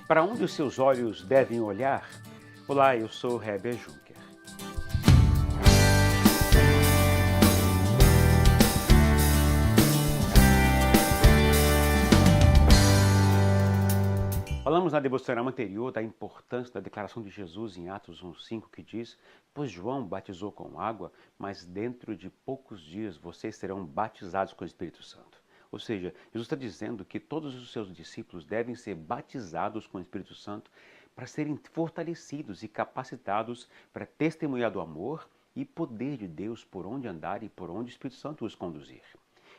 Para onde os seus olhos devem olhar? Olá, eu sou Heber Juncker. Falamos na devocional anterior da importância da declaração de Jesus em Atos 1:5, que diz: "Pois João batizou com água, mas dentro de poucos dias vocês serão batizados com o Espírito Santo." Ou seja, Jesus está dizendo que todos os seus discípulos devem ser batizados com o Espírito Santo para serem fortalecidos e capacitados para testemunhar do amor e poder de Deus por onde andar e por onde o Espírito Santo os conduzir.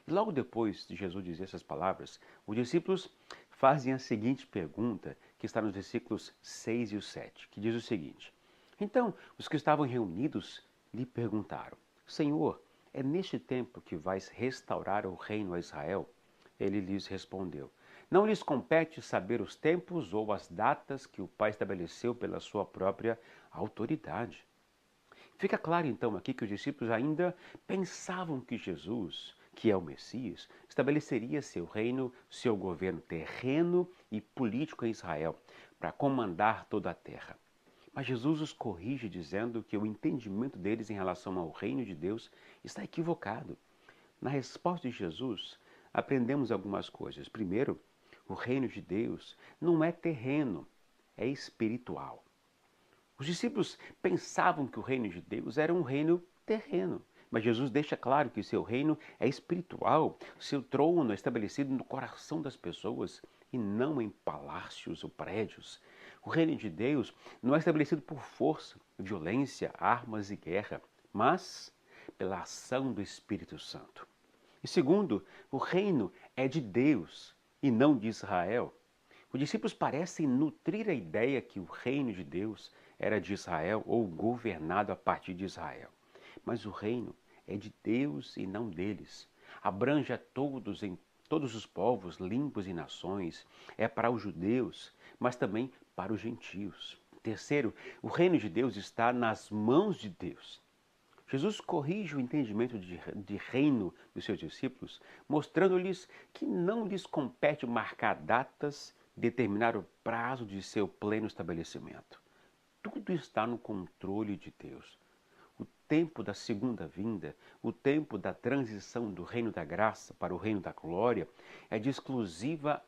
E logo depois de Jesus dizer essas palavras, os discípulos fazem a seguinte pergunta, que está nos versículos 6 e 7, que diz o seguinte: Então, os que estavam reunidos lhe perguntaram: Senhor, é neste tempo que vais restaurar o reino a Israel? Ele lhes respondeu: Não lhes compete saber os tempos ou as datas que o Pai estabeleceu pela sua própria autoridade. Fica claro então aqui que os discípulos ainda pensavam que Jesus, que é o Messias, estabeleceria seu reino, seu governo terreno e político em Israel, para comandar toda a terra. Mas Jesus os corrige dizendo que o entendimento deles em relação ao reino de Deus está equivocado. Na resposta de Jesus, aprendemos algumas coisas. Primeiro, o reino de Deus não é terreno, é espiritual. Os discípulos pensavam que o reino de Deus era um reino terreno, mas Jesus deixa claro que seu reino é espiritual, seu trono é estabelecido no coração das pessoas e não em palácios ou prédios. O reino de Deus não é estabelecido por força, violência, armas e guerra, mas pela ação do Espírito Santo. E segundo, o reino é de Deus e não de Israel. Os discípulos parecem nutrir a ideia que o reino de Deus era de Israel ou governado a partir de Israel. Mas o reino é de Deus e não deles. Abrange a todos em todos os povos, línguas e nações. É para os judeus, mas também para os gentios. Terceiro, o reino de Deus está nas mãos de Deus. Jesus corrige o entendimento de reino dos seus discípulos, mostrando-lhes que não lhes compete marcar datas, determinar o prazo de seu pleno estabelecimento. Tudo está no controle de Deus. O tempo da segunda vinda, o tempo da transição do reino da graça para o reino da glória, é de exclusiva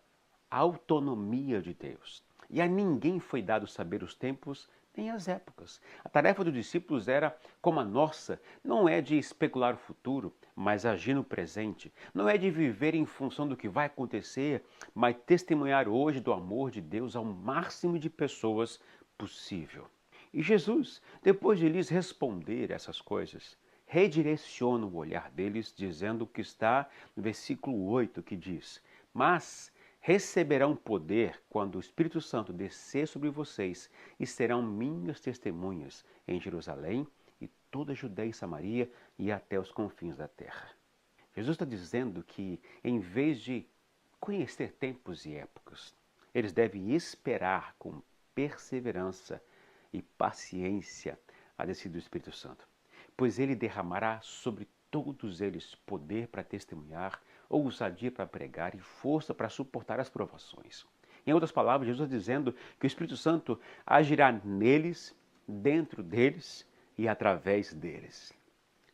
autonomia de Deus. E a ninguém foi dado saber os tempos nem as épocas. A tarefa dos discípulos era, como a nossa, não é de especular o futuro, mas agir no presente. Não é de viver em função do que vai acontecer, mas testemunhar hoje do amor de Deus ao máximo de pessoas possível. E Jesus, depois de lhes responder essas coisas, redireciona o olhar deles, dizendo o que está no versículo 8, que diz: Mas receberão poder quando o Espírito Santo descer sobre vocês e serão minhas testemunhas em Jerusalém e toda a Judéia e Samaria e até os confins da terra. Jesus está dizendo que, em vez de conhecer tempos e épocas, eles devem esperar com perseverança e paciência a descida do Espírito Santo, pois ele derramará sobre todos eles poder para testemunhar, ousadia para pregar e força para suportar as provações. Em outras palavras, Jesus está dizendo que o Espírito Santo agirá neles, dentro deles e através deles.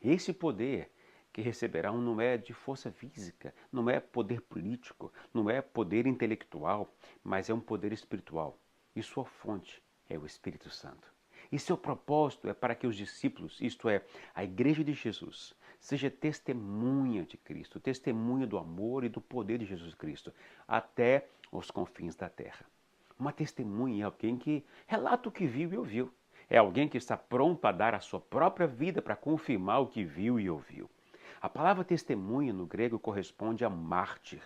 Esse poder que receberão não é de força física, não é poder político, não é poder intelectual, mas é um poder espiritual. E sua fonte é o Espírito Santo. E seu propósito é para que os discípulos, isto é, a Igreja de Jesus, seja testemunha de Cristo, testemunha do amor e do poder de Jesus Cristo, até os confins da terra. Uma testemunha é alguém que relata o que viu e ouviu. É alguém que está pronto a dar a sua própria vida para confirmar o que viu e ouviu. A palavra testemunha no grego corresponde a mártir.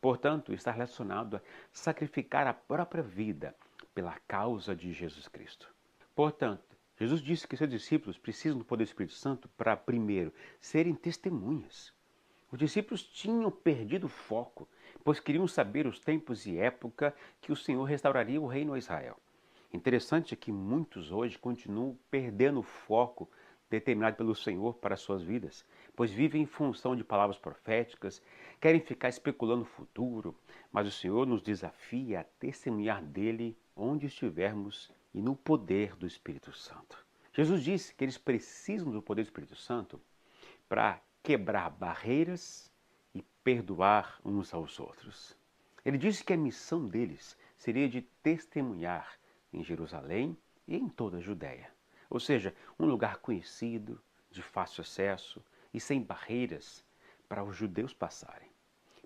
Portanto, está relacionado a sacrificar a própria vida pela causa de Jesus Cristo. Portanto, Jesus disse que seus discípulos precisam do poder do Espírito Santo para, primeiro, serem testemunhas. Os discípulos tinham perdido o foco, pois queriam saber os tempos e época que o Senhor restauraria o reino a Israel. Interessante é que muitos hoje continuam perdendo o foco determinado pelo Senhor para as suas vidas, pois vivem em função de palavras proféticas, querem ficar especulando o futuro, mas o Senhor nos desafia a testemunhar dele onde estivermos e no poder do Espírito Santo. Jesus disse que eles precisam do poder do Espírito Santo para quebrar barreiras e perdoar uns aos outros. Ele disse que a missão deles seria de testemunhar em Jerusalém e em toda a Judéia. Ou seja, um lugar conhecido, de fácil acesso e sem barreiras para os judeus passarem.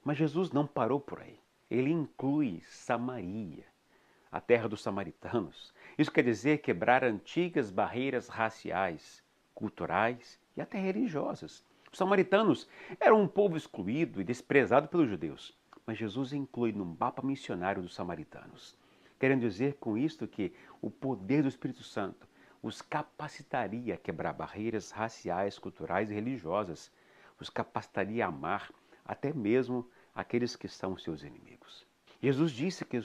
Mas Jesus não parou por aí. Ele inclui Samaria, a terra dos samaritanos. Isso quer dizer quebrar antigas barreiras raciais, culturais e até religiosas. Os samaritanos eram um povo excluído e desprezado pelos judeus, mas Jesus inclui no mapa missionário dos samaritanos. Querendo dizer com isto que o poder do Espírito Santo os capacitaria a quebrar barreiras raciais, culturais e religiosas, os capacitaria a amar até mesmo aqueles que são seus inimigos. Jesus disse que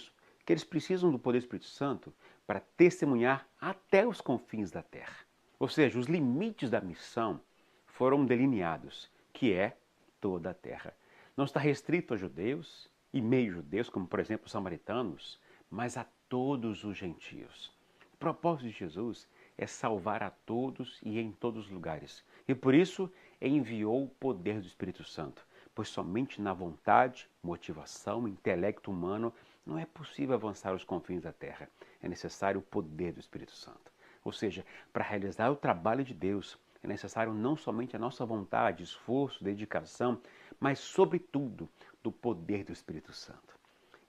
eles precisam do poder do Espírito Santo para testemunhar até os confins da terra. Ou seja, os limites da missão foram delineados, que é toda a terra. Não está restrito a judeus e meio-judeus, como por exemplo os samaritanos, mas a todos os gentios. O propósito de Jesus é salvar a todos e em todos os lugares. E por isso enviou o poder do Espírito Santo, pois somente na vontade, motivação, intelecto humano não é possível avançar os confins da terra. É necessário o poder do Espírito Santo. Ou seja, para realizar o trabalho de Deus, é necessário não somente a nossa vontade, esforço, dedicação, mas sobretudo do poder do Espírito Santo.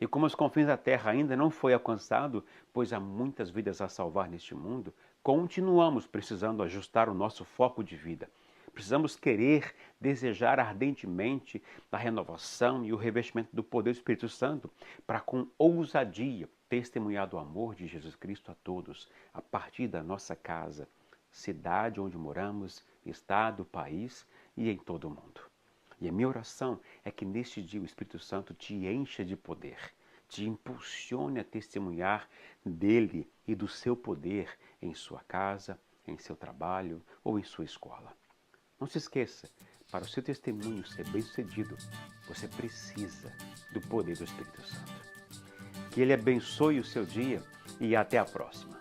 E como os confins da terra ainda não foi alcançado, pois há muitas vidas a salvar neste mundo, continuamos precisando ajustar o nosso foco de vida. Precisamos querer, desejar ardentemente a renovação e o revestimento do poder do Espírito Santo para com ousadia testemunhar do amor de Jesus Cristo a todos, a partir da nossa casa, cidade onde moramos, estado, país e em todo o mundo. E a minha oração é que neste dia o Espírito Santo te encha de poder, te impulsione a testemunhar dele e do seu poder em sua casa, em seu trabalho ou em sua escola. Não se esqueça, para o seu testemunho ser bem-sucedido, você precisa do poder do Espírito Santo. Que ele abençoe o seu dia e até a próxima.